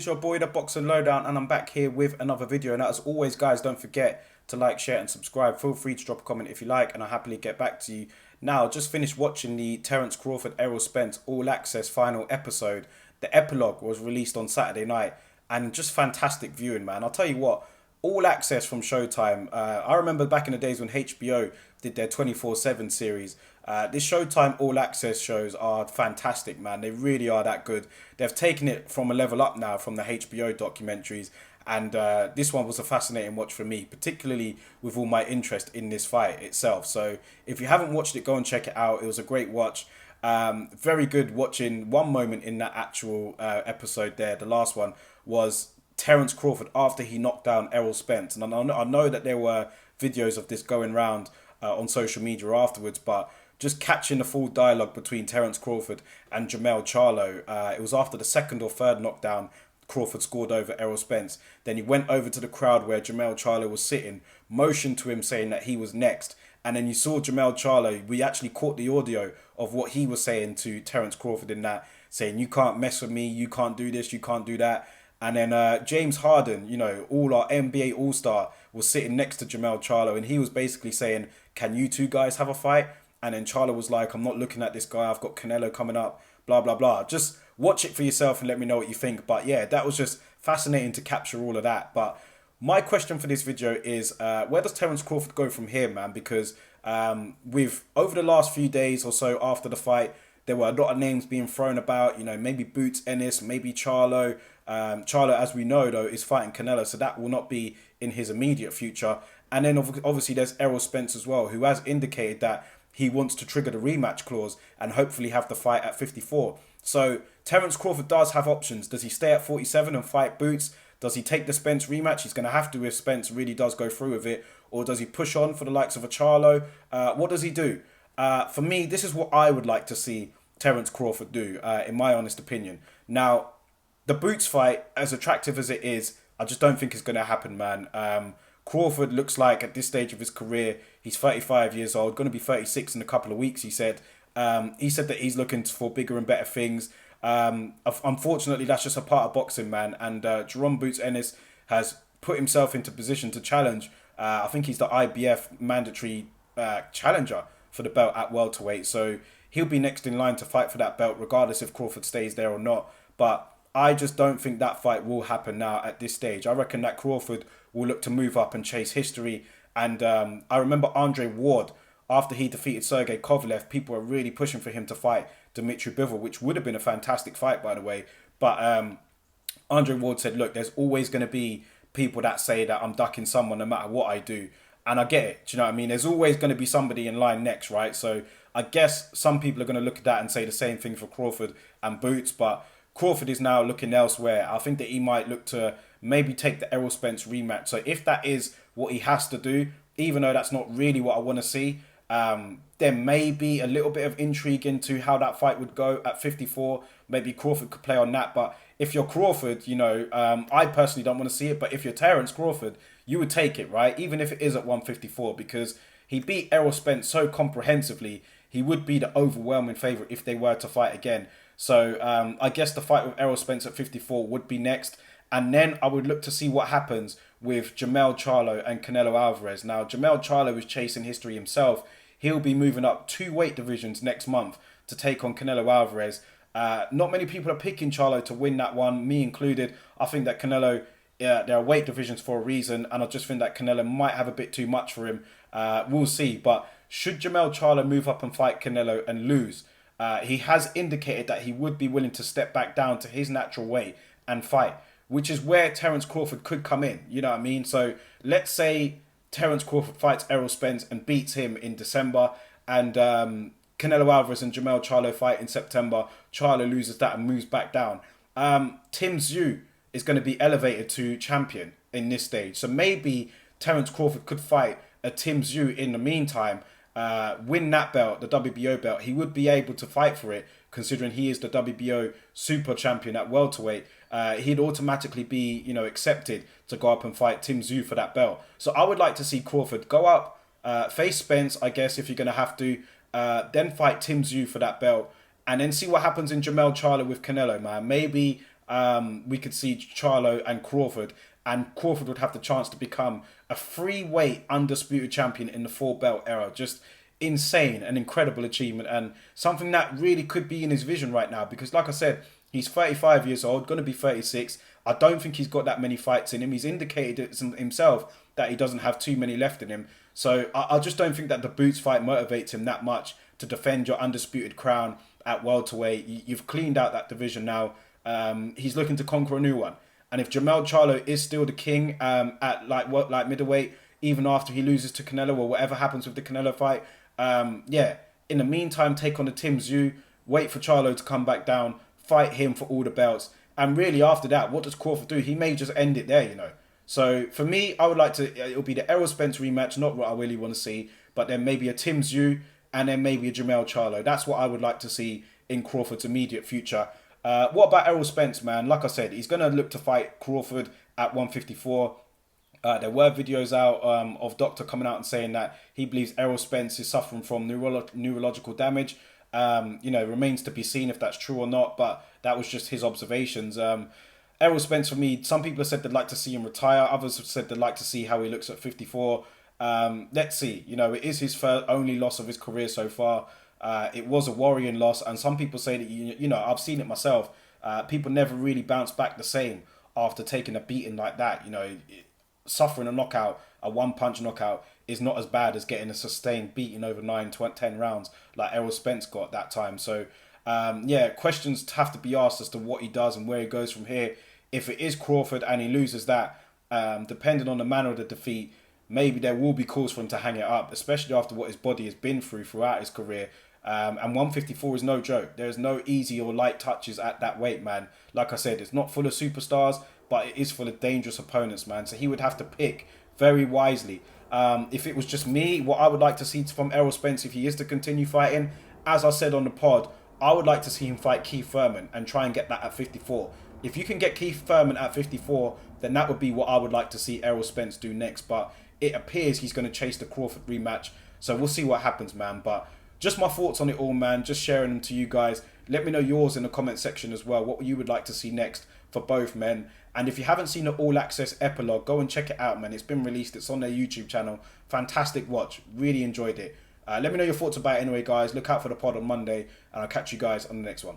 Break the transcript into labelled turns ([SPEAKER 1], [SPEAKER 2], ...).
[SPEAKER 1] your boy, the Boxing Lowdown, and I'm back here with another video. And as always, guys, don't forget to like, share, and subscribe. Feel free to drop a comment if you like, and I'll happily get back to you. Now, just finished watching the Terence Crawford, Errol Spence All Access final episode. The Epilogue was released on Saturday night, and just fantastic viewing, man. I'll tell you what, All Access from Showtime. I remember back in the days when HBO did their 24/7 series. This Showtime All Access shows are fantastic, man. They really are that good. They've taken it from a level up now from the HBO documentaries. And this one was a fascinating watch for me, particularly with all my interest in this fight itself. So if you haven't watched it, go and check it out. It was a great watch. Very good watching one moment in that actual episode there. The last one was Terence Crawford after he knocked down Errol Spence. And I know that there were videos of this going around on social media afterwards, but just catching the full dialogue between Terence Crawford and Jermell Charlo. It was after the second or third knockdown Crawford scored over Errol Spence. Then he went over to the crowd where Jermell Charlo was sitting, motioned to him saying that he was next. And then you saw Jermell Charlo, we actually caught the audio of what he was saying to Terence Crawford in that, saying, "You can't mess with me, you can't do this, you can't do that." And then James Harden, you know, all our NBA All-Star, was sitting next to Jermell Charlo, and he was basically saying, "Can you two guys have a fight?" And then Charlo was like, "I'm not looking at this guy, I've got Canelo coming up, blah, blah, blah." Just watch it for yourself and let me know what you think. But yeah, that was just fascinating to capture all of that. But my question for this video is, where does Terence Crawford go from here, man? Because with over the last few days or so after the fight, there were a lot of names being thrown about, you know, maybe Boots Ennis, maybe Charlo. Charlo, as we know, though, is fighting Canelo, so that will not be in his immediate future. And then obviously there's Errol Spence as well, who has indicated that he wants to trigger the rematch clause and hopefully have the fight at 54. So Terence Crawford does have options. Does he stay at 47 and fight Boots? Does he take the Spence rematch? He's going to have to if Spence really does go through with it. Or does he push on for the likes of a Charlo? What does he do? For me, this is what I would like to see Terence Crawford do, in my honest opinion. Now, the Boots fight, as attractive as it is, I just don't think it's going to happen, man. Crawford looks like at this stage of his career, he's 35 years old, going to be 36 in a couple of weeks, he said. He said that he's looking for bigger and better things. Unfortunately, that's just a part of boxing, man. And Jerome Boots Ennis has put himself into position to challenge. I think he's the IBF mandatory challenger for the belt at welterweight. So he'll be next in line to fight for that belt, regardless if Crawford stays there or not. But I just don't think that fight will happen now at this stage. I reckon that Crawford will look to move up and chase history. And I remember Andre Ward, after he defeated Sergey Kovalev, people were really pushing for him to fight Dmitry Bivol, which would have been a fantastic fight, by the way. But Andre Ward said, look, there's always going to be people that say that I'm ducking someone no matter what I do. And I get it. Do you know what I mean? There's always going to be somebody in line next, right? So I guess some people are going to look at that and say the same thing for Crawford and Boots. But Crawford is now looking elsewhere. I think that he might look to maybe take the Errol Spence rematch. So if that is what he has to do, even though that's not really what I want to see, there may be a little bit of intrigue into how that fight would go at 54. Maybe Crawford could play on that. But if you're Crawford, you know, I personally don't want to see it. But if you're Terence Crawford, you would take it, right? Even if it is at 154, because he beat Errol Spence so comprehensively, he would be the overwhelming favourite if they were to fight again. So I guess the fight with Errol Spence at 54 would be next. And then I would look to see what happens with Jermell Charlo and Canelo Alvarez. Now, Jermell Charlo is chasing history himself. He'll be moving up 2 weight divisions next month to take on Canelo Alvarez. Not many people are picking Charlo to win that one, me included. I think that Canelo, there are weight divisions for a reason, and I just think that Canelo might have a bit too much for him. We'll see. But should Jermell Charlo move up and fight Canelo and lose, he has indicated that he would be willing to step back down to his natural weight and fight, which is where Terence Crawford could come in. You know what I mean? So let's say Terence Crawford fights Errol Spence and beats him in December, and Canelo Alvarez and Jermell Charlo fight in September. Charlo loses that and moves back down. Tim Tszyu is going to be elevated to champion in this stage. So maybe Terence Crawford could fight a Tim Tszyu in the meantime, win that belt, the WBO belt. He would be able to fight for it, considering he is the WBO super champion at welterweight. He'd automatically be, you know, accepted to go up and fight Tim Tszyu for that belt. So I would like to see Crawford go up, face Spence, I guess, if you're going to have to, then fight Tim Tszyu for that belt, and then see what happens in Jermell Charlo with Canelo, man. Maybe we could see Charlo and Crawford, and Crawford would have the chance to become a free-weight undisputed champion in the four-belt era. Just insane and incredible achievement, and something that really could be in his vision right now, because like I said, he's 35 years old, going to be 36. I don't think he's got that many fights in him. He's indicated it himself that he doesn't have too many left in him. So I just don't think that the Boots fight motivates him that much to defend your undisputed crown at welterweight. You've cleaned out that division now. He's looking to conquer a new one. And if Jermell Charlo is still the king at like middleweight, even after he loses to Canelo or whatever happens with the Canelo fight, yeah. In the meantime, take on the Tim Tszyu, wait for Charlo to come back down, fight him for all the belts. And really after that, what does Crawford do? He may just end it there, you know. So for me, I would like to, it'll be the Errol Spence rematch, not what I really want to see, but then maybe a Tim Tszyu and then maybe a Jermell Charlo. That's what I would like to see in Crawford's immediate future. What about Errol Spence, man? Like I said, he's going to look to fight Crawford at 154. There were videos out of Doctor coming out and saying that he believes Errol Spence is suffering from neurological damage. Remains to be seen if that's true or not, but that was just his observations. Errol Spence, for me, some people have said they'd like to see him retire. Others have said they'd like to see how he looks at 54. Let's see. It is his only loss of his career so far. It was a worrying loss, and some people say that, I've seen it myself. People never really bounce back the same after taking a beating like that. Suffering a knockout, a one-punch knockout, is not as bad as getting a sustained beating over 10 rounds like Errol Spence got that time. So, questions have to be asked as to what he does and where he goes from here. If it is Crawford and he loses that, depending on the manner of the defeat, maybe there will be calls for him to hang it up, especially after what his body has been through throughout his career. And 154 is no joke. There's no easy or light touches at that weight, man. Like I said, it's not full of superstars, but it is full of dangerous opponents, man. So he would have to pick very wisely. If it was just me, what I would like to see from Errol Spence, if he is to continue fighting, as I said on the pod, I would like to see him fight Keith Thurman and try and get that at 54. If you can get Keith Thurman at 54, then that would be what I would like to see Errol Spence do next. But it appears he's going to chase the Crawford rematch. So we'll see what happens, man. But just my thoughts on it all, man. Just sharing them to you guys. Let me know yours in the comment section as well. What you would like to see next for both men. And if you haven't seen the All Access Epilogue, go and check it out, man. It's been released. It's on their YouTube channel. Fantastic watch. Really enjoyed it. Let me know your thoughts about it anyway, guys. Look out for the pod on Monday. And I'll catch you guys on the next one.